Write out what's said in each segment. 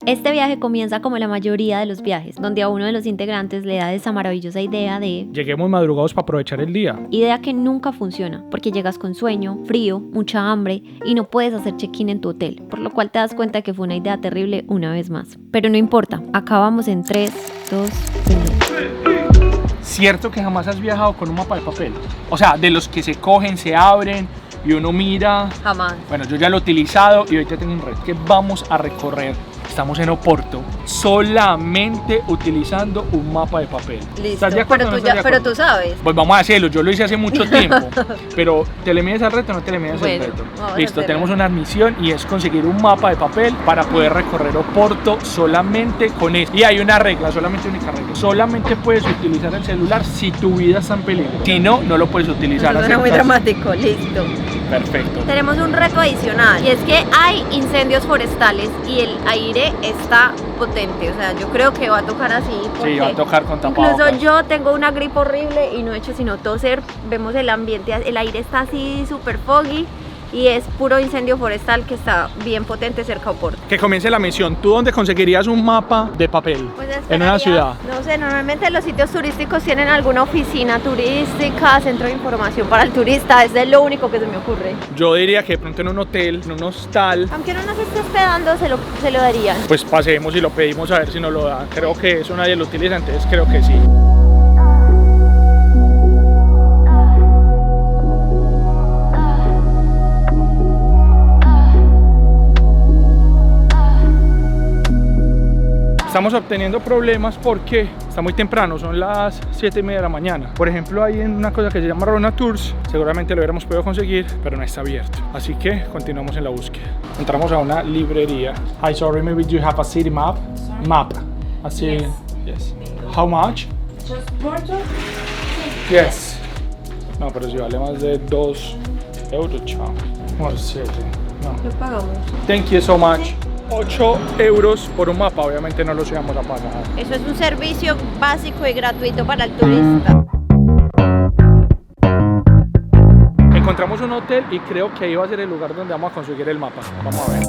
Este viaje comienza como la mayoría de los viajes, donde a uno de los integrantes le da esa maravillosa idea de lleguemos madrugados para aprovechar el día. Idea que nunca funciona, porque llegas con sueño, frío, mucha hambre y no puedes hacer check-in en tu hotel, por lo cual te das cuenta que fue una idea terrible una vez más. Pero no importa, acabamos en 3, 2, 1. ¿Cierto que jamás has viajado con un mapa de papel? O sea, de los que se cogen, se abren y uno mira. Jamás. Bueno, yo ya lo he utilizado y ahorita tengo un reto que vamos a recorrer. Estamos en Oporto, solamente utilizando un mapa de papel. Listo, ¿Estás de acuerdo? pero tú sabes. Pues vamos a hacerlo, yo lo hice hace mucho tiempo. Pero ¿te le mides al reto o no te le mides al reto? Listo, tenemos una misión y es conseguir un mapa de papel para poder recorrer Oporto solamente con esto. Y hay una regla, solamente única regla. Solamente puedes utilizar el celular si tu vida está en peligro. Si no, no lo puedes utilizar. Suena muy dramático, listo. Perfecto. Tenemos un reto adicional y es que hay incendios forestales y el aire está potente, o sea, yo creo que va a tocar así. Sí, va a tocar con tapabocas. Incluso yo tengo una gripe horrible y no he hecho sino toser. Vemos el ambiente, el aire está así súper foggy y es puro incendio forestal que está bien potente cerca de Oporto. Que comience la misión. ¿Tú dónde conseguirías un mapa de papel? Pues en una ciudad. No sé, normalmente los sitios turísticos tienen alguna oficina turística, centro de información para el turista, es lo único que se me ocurre. Yo diría que de pronto en un hotel, en un hostal. Aunque no nos esté hospedando, se lo darían. Pues pasemos y lo pedimos a ver si nos lo dan. Creo que eso nadie lo utiliza, entonces creo que sí. Estamos obteniendo problemas porque está muy temprano, son las 7:30 de la mañana. Por ejemplo, hay una cosa que se llama Rona Tours, seguramente lo hubiéramos podido conseguir, pero no está abierto. Así que continuamos en la búsqueda. Entramos a una librería. Hi, sorry, maybe you have a city map? Map. Así. Yes. How much? Just Porto? Yes. No, pero si vale más de 2 euros, chao. Como 7. No. ¿Qué pagamos? Thank you so much. 8 euros por un mapa, obviamente no los íbamos a pagar. Eso es un servicio básico y gratuito para el turista. Encontramos un hotel y creo que ahí va a ser el lugar donde vamos a conseguir el mapa. Vamos a ver.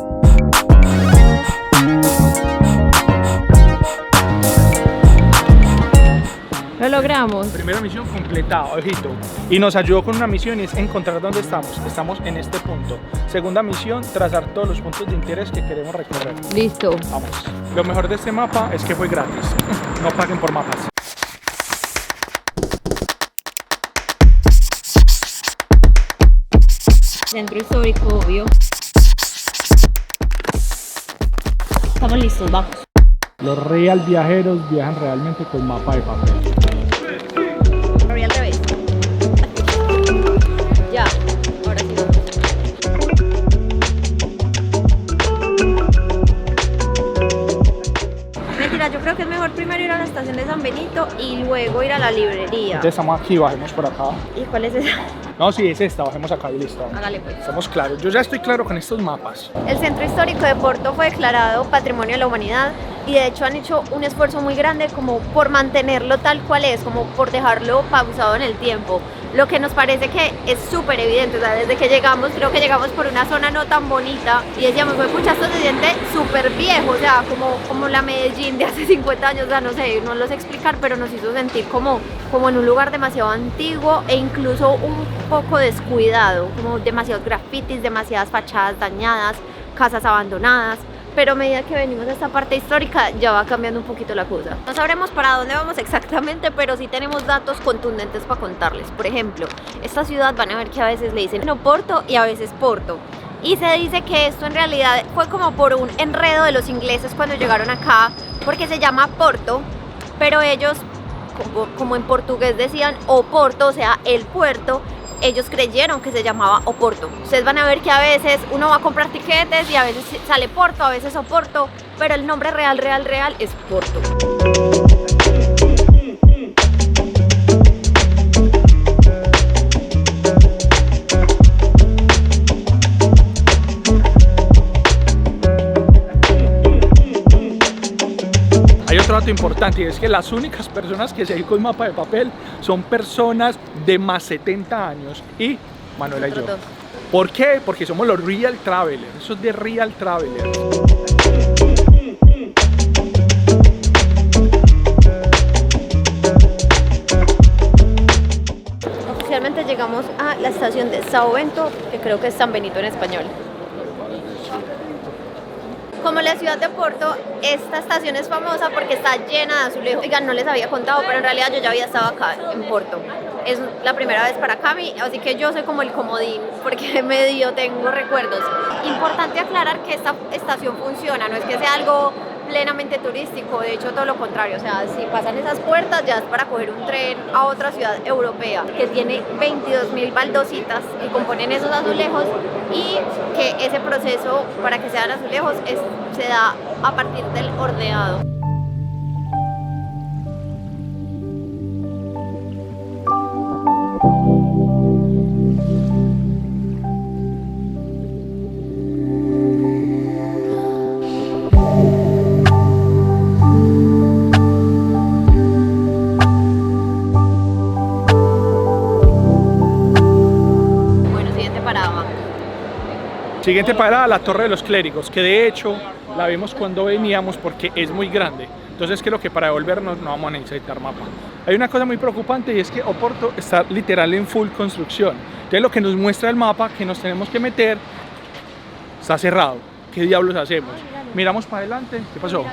Lo logramos. Primera misión completada, ojito. Y nos ayudó con una misión y es encontrar dónde estamos. Estamos en este punto. Segunda misión, trazar todos los puntos de interés que queremos recorrer. Listo. Vamos. Lo mejor de este mapa es que fue gratis. No paguen por mapas. Centro histórico, obvio. Estamos listos, vamos. Los real viajeros viajan realmente con mapa de papel. Voy al revés. Ya, ahora sí vamos. Mentira, yo creo que es mejor primero ir a la estación de San Benito y luego ir a la librería. Entonces estamos aquí, bajemos por acá. ¿Y cuál es esa? No, sí, es esta, bajemos acá y listo. Hágale pues. Estamos claros. Yo ya estoy claro con estos mapas. El Centro Histórico de Porto fue declarado Patrimonio de la Humanidad y de hecho han hecho un esfuerzo muy grande como por mantenerlo tal cual es, como por dejarlo pausado en el tiempo. Lo que nos parece que es súper evidente, o sea, desde que llegamos, creo que llegamos por una zona no tan bonita y decíamos, pues pucha, esto se siente súper viejo, o sea, como la Medellín de hace 50 años, o sea, no sé, no lo sé explicar, pero nos hizo sentir como en un lugar demasiado antiguo e incluso un poco descuidado, como demasiados grafitis, demasiadas fachadas dañadas, casas abandonadas. Pero a medida que venimos a esta parte histórica ya va cambiando un poquito la cosa. No sabremos para dónde vamos exactamente, pero sí tenemos datos contundentes para contarles. Por ejemplo, esta ciudad van a ver que a veces le dicen Oporto y a veces Porto. Y se dice que esto en realidad fue como por un enredo de los ingleses cuando llegaron acá, porque se llama Porto, pero ellos, como en portugués decían Oporto, o sea, el puerto, ellos creyeron que se llamaba Oporto. Ustedes van a ver que a veces uno va a comprar tiquetes y a veces sale Porto, a veces Oporto, pero el nombre real es Porto. Hay otro dato importante y es que las únicas personas que se dedican con mapa de papel son personas de más 70 años y Manuela y yo. ¿Por qué? Porque somos los Real Travelers, eso es de Real Travelers. Sao Bento, que creo que es San Benito en español. Como la ciudad de Porto, esta estación es famosa porque está llena de azulejos. Oigan, no les había contado, pero en realidad yo ya había estado acá en Porto. Es la primera vez para Cami, así que yo soy como el comodín, porque medio tengo recuerdos. Importante aclarar que esta estación funciona, no es que sea algo plenamente turístico, de hecho todo lo contrario, o sea, si pasan esas puertas ya es para coger un tren a otra ciudad europea que tiene 22.000 baldositas que componen esos azulejos, y que ese proceso para que sean azulejos se da a partir del horneado. Siguiente parada, la Torre de los Clérigos, que de hecho la vimos cuando veníamos porque es muy grande. Entonces creo que para devolvernos no vamos a necesitar mapa. Hay una cosa muy preocupante y es que Oporto está literal en full construcción. Entonces lo que nos muestra el mapa que nos tenemos que meter está cerrado. ¿Qué diablos hacemos? Miramos para adelante. ¿Qué pasó?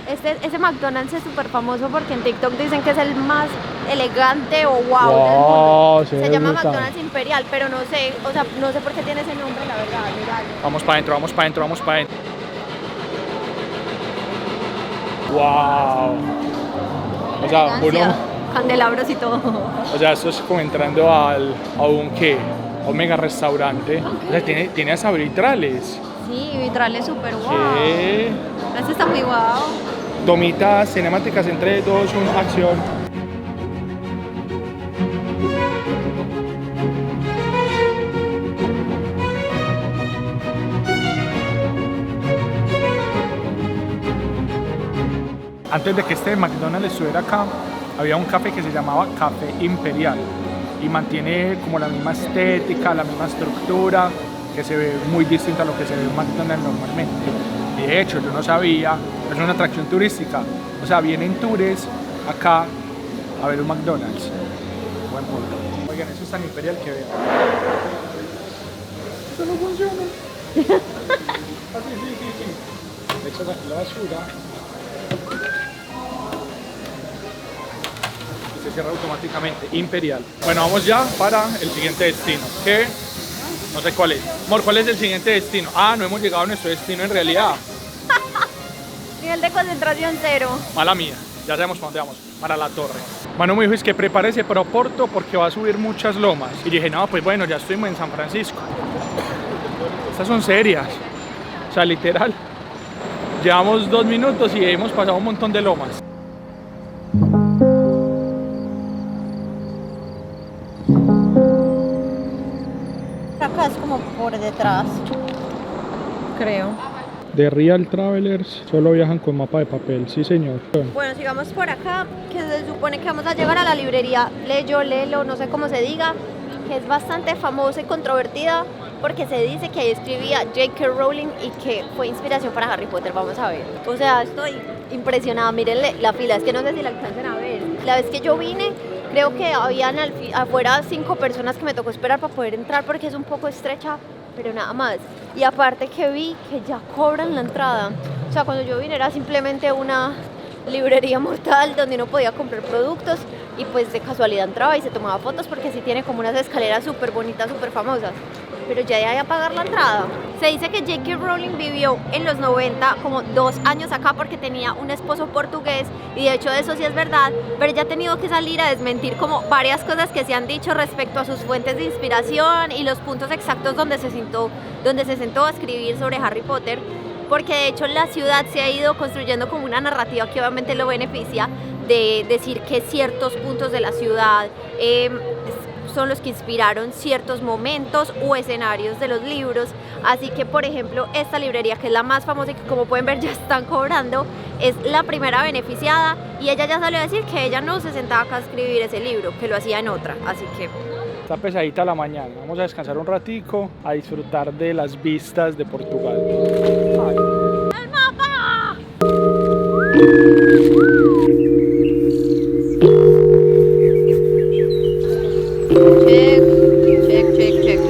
Ese McDonald's es súper famoso porque en TikTok dicen que es el más elegante o wow del mundo. Se llama McDonald's Imperial, pero no sé, o sea, no sé por qué tiene ese nombre, la verdad. Miralo. Vamos para adentro, vamos para adentro, vamos para adentro. Wow. O sea, uno, candelabros y todo. O sea, esto es como entrando a un ¿qué? A un mega restaurante. O sea, tiene hasta vitrales. Sí, vitrales súper wow. ¿Qué? Este está muy guau. Tomitas cinemáticas en 3, 2, 1, acción. Antes de que este McDonald's estuviera acá, había un café que se llamaba Café Imperial y mantiene como la misma estética, la misma estructura, que se ve muy distinta a lo que se ve en McDonald's normalmente. De hecho, yo no sabía, es una atracción turística, o sea, vienen tours acá a ver un McDonald's. Buen punto. Oigan, eso es tan imperial que vean. Esto no funciona. Sí. Echas aquí la basura y se cierra automáticamente. Imperial. Bueno, vamos ya para el siguiente destino, que no sé cuál es. Amor, ¿cuál es el siguiente destino? Ah, no hemos llegado a nuestro destino en realidad. Nivel de concentración 0. Mala mía, ya sabemos para dónde vamos, para la torre. Manu me dijo, es que prepárese para Oporto porque va a subir muchas lomas. Y dije, no, pues bueno, ya estuvimos en San Francisco. Estas son serias. O sea, literal, llevamos 2 minutos y hemos pasado un montón de lomas. Acá es como por detrás, creo. De Real Travelers solo viajan con mapa de papel, sí señor. Bueno, sigamos por acá, que se supone que vamos a llegar a la librería Lelo, no sé cómo se diga, que es bastante famosa y controvertida porque se dice que ahí escribía J.K. Rowling y que fue inspiración para Harry Potter. Vamos a ver. O sea, estoy impresionada, mírenle la fila, es que no sé si la alcanzan a ver. La vez que yo vine, creo que habían afuera 5 personas que me tocó esperar para poder entrar porque es un poco estrecha, pero nada más. Y aparte que vi que ya cobran la entrada. O sea, cuando yo vine era simplemente una librería mortal donde uno podía comprar productos y pues de casualidad entraba y se tomaba fotos porque sí tiene como unas escaleras súper bonitas, súper famosas. Pero ya de ahí a pagar la entrada. Se dice que J.K. Rowling vivió en los 90 como 2 años acá porque tenía un esposo portugués y de hecho eso sí es verdad, pero ella ha tenido que salir a desmentir como varias cosas que se han dicho respecto a sus fuentes de inspiración y los puntos exactos donde se sentó a escribir sobre Harry Potter, porque de hecho la ciudad se ha ido construyendo como una narrativa que obviamente lo beneficia, de decir que ciertos puntos de la ciudad son los que inspiraron ciertos momentos o escenarios de los libros. Así que, por ejemplo, esta librería, que es la más famosa y que como pueden ver ya están cobrando, es la primera beneficiada, y ella ya salió a decir que ella no se sentaba acá a escribir ese libro, que lo hacía en otra, así que... Está pesadita la mañana, vamos a descansar un ratico, a disfrutar de las vistas de Portugal. ¡El mapa! Check.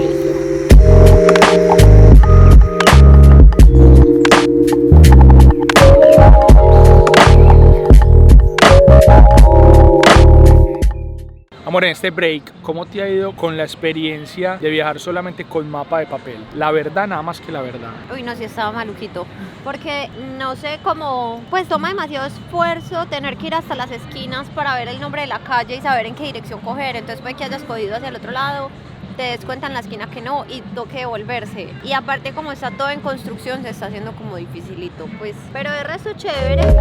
Amor, en este break, ¿cómo te ha ido con la experiencia de viajar solamente con mapa de papel? La verdad, nada más que la verdad. Uy, no, sí estaba maluquito, porque no sé cómo, pues toma demasiado esfuerzo tener que ir hasta las esquinas para ver el nombre de la calle y saber en qué dirección coger, entonces puede que hayas cogido hacia el otro lado, te des cuenta en la esquina que no y toque devolverse. Y aparte como está todo en construcción se está haciendo como dificilito, pues, pero de resto chévere.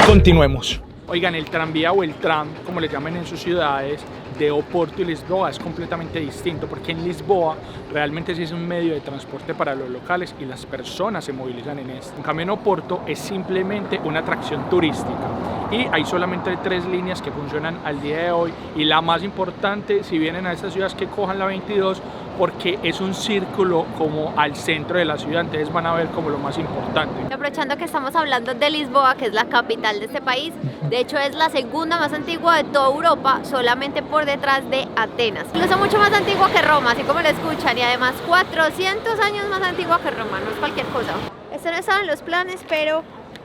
Continuemos. Oigan, el tranvía o el tram, como le llaman en sus ciudades, de Oporto y Lisboa es completamente distinto, porque en Lisboa realmente sí es un medio de transporte para los locales y las personas se movilizan en esto. En cambio en Oporto es simplemente una atracción turística y hay solamente 3 líneas que funcionan al día de hoy, y la más importante, si vienen a estas ciudades, que cojan la 22, porque es un círculo como al centro de la ciudad, entonces van a ver como lo más importante. Aprovechando que estamos hablando de Lisboa, que es la capital de este país, de hecho es la segunda más antigua de toda Europa, solamente por detrás de Atenas. Incluso mucho más antigua que Roma, así como lo escuchan, y además 400 años más antigua que Roma, no es cualquier cosa. Esto no estaba en los planes, pero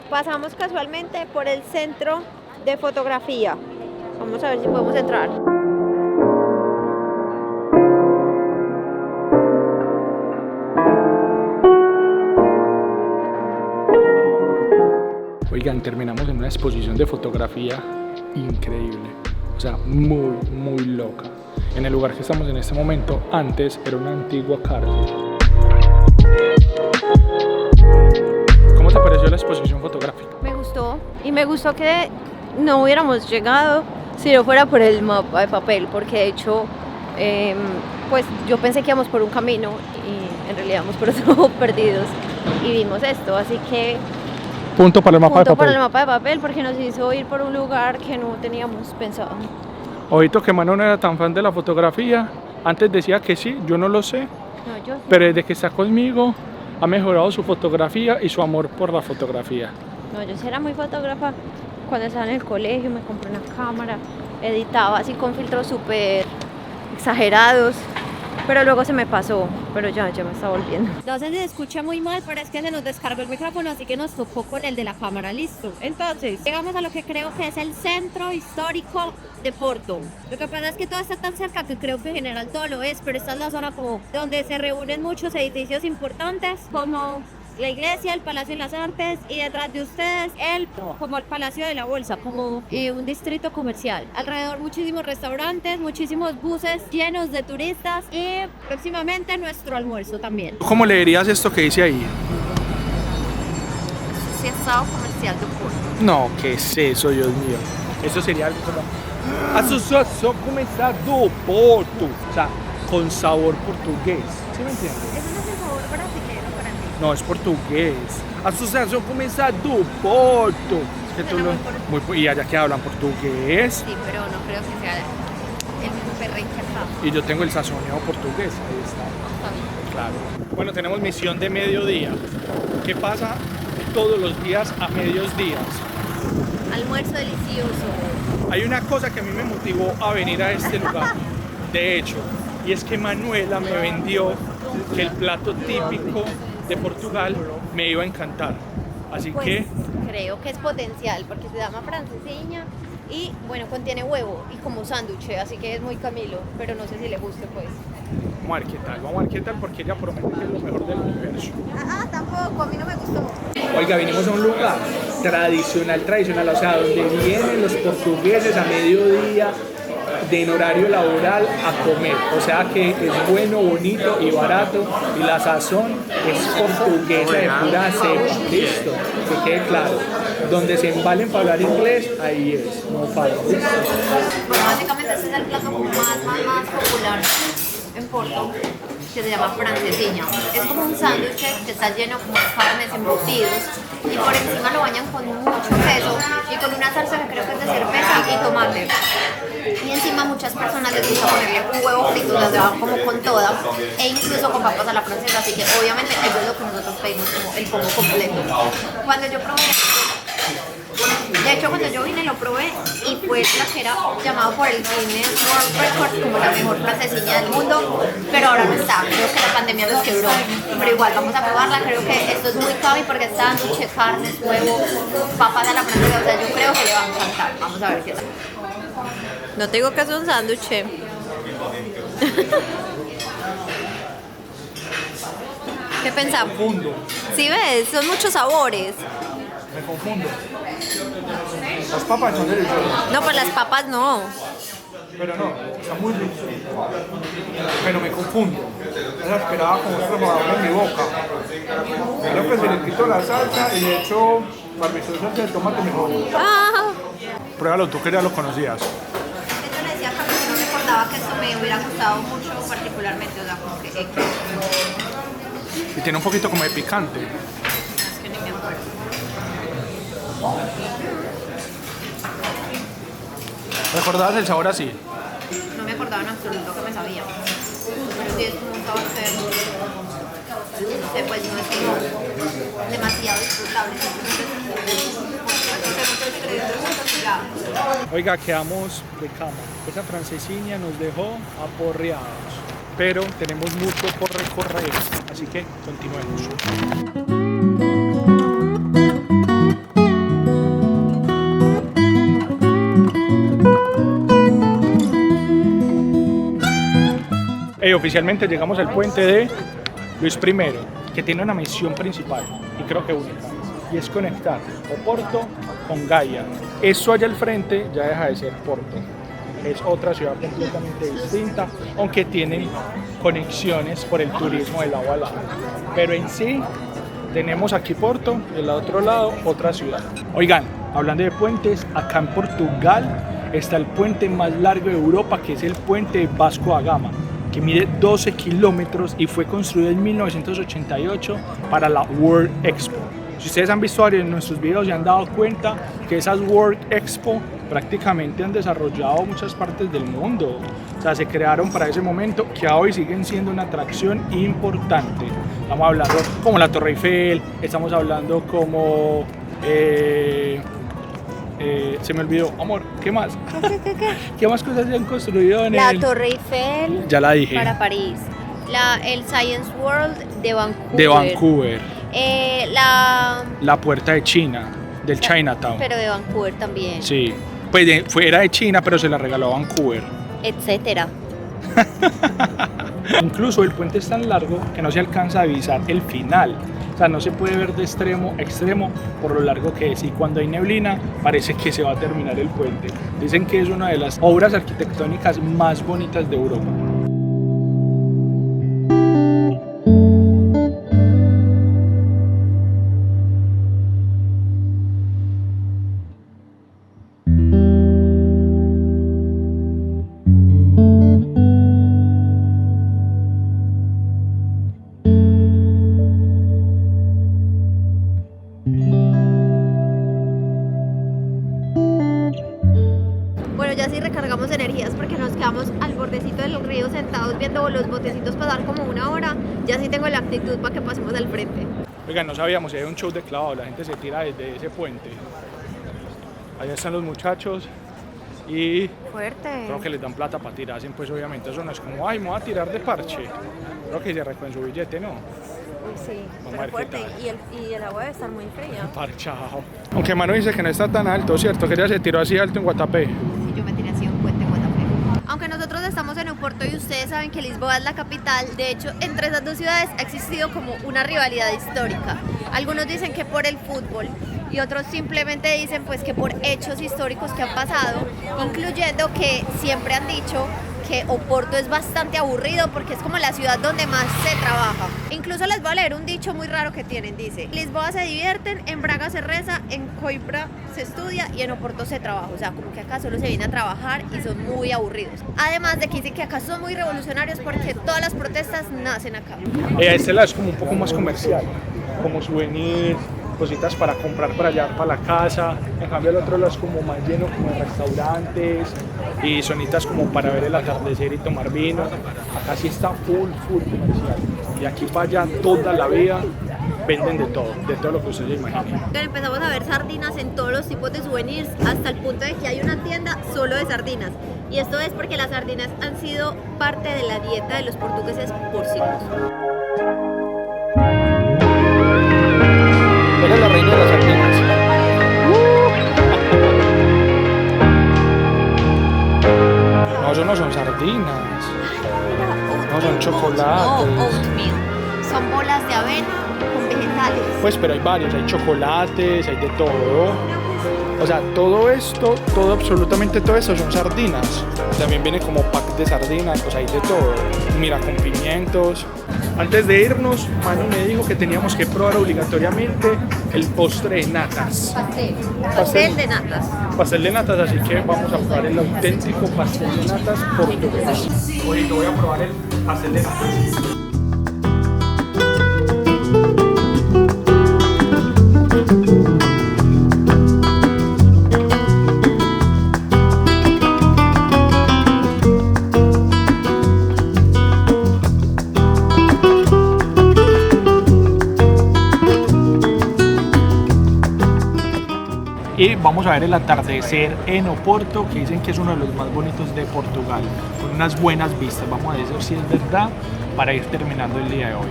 pasamos casualmente por el centro de fotografía. Vamos a ver si podemos entrar. Oigan, terminamos en una exposición de fotografía increíble, o sea, muy loca. En el lugar que estamos en este momento, antes era una antigua cárcel. ¿Cómo te pareció la exposición fotográfica? Me gustó, y me gustó que no hubiéramos llegado si no fuera por el mapa de papel, porque de hecho, pues yo pensé que íbamos por un camino y en realidad íbamos por otro perdidos y vimos esto, así que Punto para el mapa de papel. Para el mapa de papel, porque nos hizo ir por un lugar que no teníamos pensado. Ojito que Manu no era tan fan de la fotografía. Antes decía que sí, yo no lo sé. No, yo sí. Pero desde que está conmigo ha mejorado su fotografía y su amor por la fotografía. No, yo sí era muy fotógrafa. Cuando estaba en el colegio me compré una cámara, editaba así con filtros súper exagerados. Pero luego se me pasó, pero ya me está volviendo. No sé si se escucha muy mal, pero es que se nos descargó el micrófono, así que nos tocó con el de la cámara, listo. Entonces, llegamos a lo que creo que es el centro histórico de Porto. Lo que pasa es que todo está tan cerca que creo que en general todo lo es, pero esta es la zona como donde se reúnen muchos edificios importantes, como la iglesia, el Palacio de las Artes, y detrás de ustedes como el Palacio de la Bolsa, como un distrito comercial. Alrededor muchísimos restaurantes, muchísimos buses llenos de turistas y próximamente nuestro almuerzo también. ¿Cómo leerías esto que dice ahí? Asociação Comercial de Porto. No, ¿qué es eso, Dios mío? Eso sería algo como Asociación Comercial do Porto, o sea, con sabor portugués. ¿Sí me entiendes? Eso no es el sabor brasileño para mí. No, es portugués. Asociación Comercial do Porto. Es que y allá que hablan portugués. Sí, pero no creo que sea el mismo perrenque acá. Y yo tengo el sazoneo portugués. Ahí está. Está bien. Claro. Bueno, tenemos misión de mediodía. ¿Qué pasa todos los días a medios días? Almuerzo delicioso. Hay una cosa que a mí me motivó a venir a este lugar, de hecho, y es que Manuela me vendió que el plato típico de Portugal me iba a encantar. Así Pues, que creo que es potencial porque se llama francesiña y bueno, contiene huevo y como sándwich, así que es muy Camilo, pero no sé si le guste pues. vamos a ver qué tal, porque ella promete que es lo mejor del universo. Tampoco, a mí no me gustó. Oiga, vinimos a un lugar tradicional, o sea, donde vienen los portugueses a mediodía en horario laboral a comer, o sea que es bueno, bonito y barato, y la sazón es portuguesa de pura cepa, listo, que quede claro, donde se embalen para hablar inglés, ahí es, no falta. Bueno, básicamente ese es el plato como más popular en Porto, que se llama francesiña. Es como un sándwich que está lleno como de carnes, embutidos, y por encima lo bañan con mucho queso y con una salsa que creo que es de cerveza y tomate. Y encima muchas personas les gusta ponerle un huevo frito, las dejan como con toda, e incluso con papas a la francesa, así que obviamente eso es lo que nosotros pedimos como el combo completo. Cuando yo probé, de hecho cuando yo vine lo probé y fue la que era llamado por el Guinness World Record como la mejor francesiña del mundo, pero ahora no está está, creo que la pandemia nos quebró, pero igual vamos a probarla, creo que esto es muy cabi porque está dando carnes, huevo, papas a la francesa, o sea, yo creo que le va a encantar, vamos a ver qué tal. No te digo que es un sándwich. ¿Qué pensamos? Confundo. ¿Sí ves? Son muchos sabores. Me confundo. Las papas son deliciosas. No, pues las papas no. Pero no, está muy rico. Pero me confundo. Esa esperaba como una removedora en mi boca. Creo que se le quitó la salsa y le echo barbecue de tomate mejor. Ah. Pruébalo tú que ya lo conocías. Esto le decía a Carlos que no recordaba que esto me hubiera gustado mucho particularmente, o sea, como que Y tiene un poquito como de picante. es que ni me acuerdo. ¿Recordabas el sabor así? No me acordaba en absoluto que me sabía. Pero sí es como un sabor que no sé, pues no es como demasiado disfrutable. Oiga, quedamos de cama. Esa francesiña nos dejó aporreados. Pero tenemos mucho por recorrer. Así que continuemos. Oficialmente llegamos al puente de Luis I, que tiene una misión principal y creo que única, y es conectar Oporto con Gaia. Eso allá al frente ya deja de ser Porto, es otra ciudad completamente distinta, aunque tienen conexiones por el turismo del agua al lado. Pero en sí tenemos aquí Porto y al otro lado otra ciudad. Oigan, hablando de puentes, acá en Portugal está el puente más largo de Europa, que es el puente Vasco da Gama, que mide 12 kilómetros y fue construido en 1988 para la World Expo. Si ustedes han visto varios de nuestros videos y han dado cuenta que esas World Expo prácticamente han desarrollado muchas partes del mundo. O sea, se crearon para ese momento, que a hoy siguen siendo una atracción importante. Estamos hablando como la Torre Eiffel, estamos hablando como... se me olvidó, amor, ¿qué más? ¿Qué más cosas se han construido en la Torre Eiffel? Ya la dije. Para París. El Science World de Vancouver. De Vancouver. La puerta de China, del Chinatown. Pero de Vancouver también. Sí, pues era de China, pero se la regaló a Vancouver. Etcétera. Incluso el puente es tan largo que no se alcanza a divisar el final. O sea, no se puede ver de extremo a extremo por lo largo que es. Y cuando hay neblina, parece que se va a terminar el puente. Dicen que es una de las obras arquitectónicas más bonitas de Europa. Ya sí recargamos energías porque nos quedamos al bordecito del río sentados viendo los botecitos pasar como una hora. Ya sí tengo la actitud para que pasemos al frente. Oigan, no sabíamos si hay un show de clavado, la gente se tira desde ese puente. Allá están los muchachos y fuerte. Creo que les dan plata para tirarse, pues obviamente eso no es como, ay, me voy a tirar de parche. Creo que se recogen su billete, ¿no? Sí, pero fuerte y el agua debe estar muy fría. Parchao. Aunque Manu dice que no está tan alto, ¿cierto? Que ella se tiró así alto en Guatapé. Sí, yo me tiré así en un puente en Guatapé. Aunque nosotros estamos en Oporto y ustedes saben que Lisboa es la capital, de hecho, entre esas dos ciudades ha existido como una rivalidad histórica. Algunos dicen que por el fútbol y otros simplemente dicen pues que por hechos históricos que han pasado, incluyendo que siempre han dicho que Oporto es bastante aburrido porque es como la ciudad donde más se trabaja. Incluso les voy a leer un dicho muy raro que tienen, dice: Lisboa se divierten, en Braga se reza, en Coimbra se estudia y en Oporto se trabaja. O sea, como que acá solo se viene a trabajar y son muy aburridos. Además de que dicen que acá son muy revolucionarios porque todas las protestas nacen acá. Este lado es como un poco más comercial, como souvenirs, cositas para comprar para allá, para la casa. En cambio el otro lado es como más lleno como de restaurantes y zonitas como para ver el atardecer y tomar vino. Acá sí está full comercial. Y aquí para allá toda la vida venden de todo lo que ustedes imaginen. Empezamos a ver sardinas en todos los tipos de souvenirs, hasta el punto de que hay una tienda solo de sardinas. Y esto es porque las sardinas han sido parte de la dieta de los portugueses por siglos. Eres la reina de las sardinas. No, eso no son sardinas. No, son chocolates. No, oatmeal. Son bolas de avena con vegetales. Pues, pero hay varios, hay chocolates, hay de todo. O sea, todo esto, absolutamente todo esto son sardinas. También viene como pack de sardinas, pues hay de todo. Mira, con pimientos. Antes de irnos, Manu me dijo que teníamos que probar obligatoriamente el postre de natas. Pastel de natas. Pastel de natas, así que vamos a probar el auténtico pastel de natas portugués. Oye, yo voy a probar el pastel de natas. Y vamos a ver el atardecer en Oporto, que dicen que es uno de los más bonitos de Portugal, con unas buenas vistas. Vamos a ver si es verdad para ir terminando el día de hoy.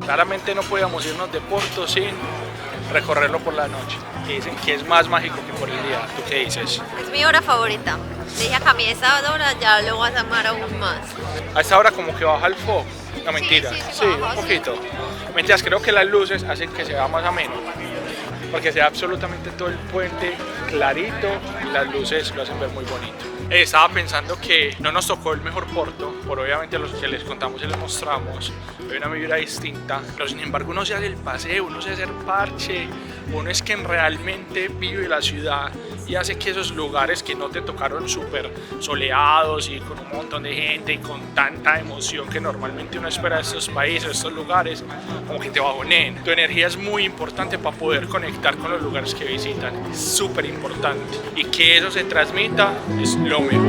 Claramente no podíamos irnos de Porto sin recorrerlo por la noche, que dicen que es más mágico que por el día. ¿Tú qué dices? Es mi hora favorita. Dije a Cami, esa hora ya lo vas a amar aún más. A esta hora como que baja el foco. No, mentira. Sí, un poquito. Mentiras, creo que las luces hacen que se vea más ameno, porque se ve absolutamente todo el puente clarito y las luces lo hacen ver muy bonito. Estaba pensando que no nos tocó el mejor Porto, por obviamente los que les contamos y les mostramos, hay una vibra distinta, pero sin embargo uno se hace el paseo, uno se hace el parche, uno es quien realmente vive la ciudad y hace que esos lugares que no te tocaron súper soleados y con un montón de gente y con tanta emoción que normalmente uno espera de estos países, estos lugares, como que te bajoneen. Tu energía es muy importante para poder conectar con los lugares que visitan, es súper importante, y que eso se transmita es lo mejor.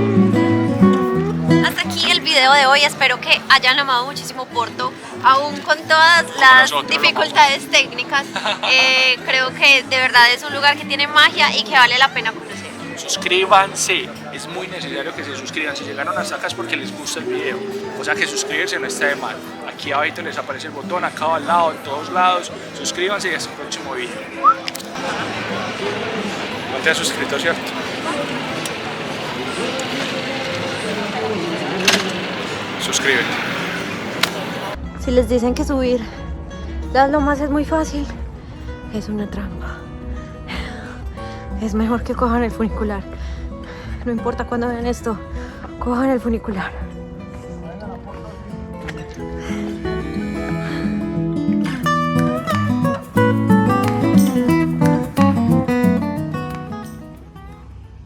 Hasta aquí el video de hoy, espero que hayan amado muchísimo Porto, aún con todas las dificultades técnicas. Creo que de verdad es un lugar que tiene magia y que vale la pena conocer. Suscríbanse, es muy necesario que se suscriban. Si llegaron hasta acá es porque les gusta el video, o sea que suscribirse no está de mal. Aquí abajito les aparece el botón, acá al lado, en todos lados. Suscríbanse y hasta el próximo video. No te has suscrito, ¿cierto? Suscríbete. Si les dicen que subir las lomas es muy fácil, es una trampa. Es mejor que cojan el funicular. No importa cuándo vean esto, cojan el funicular.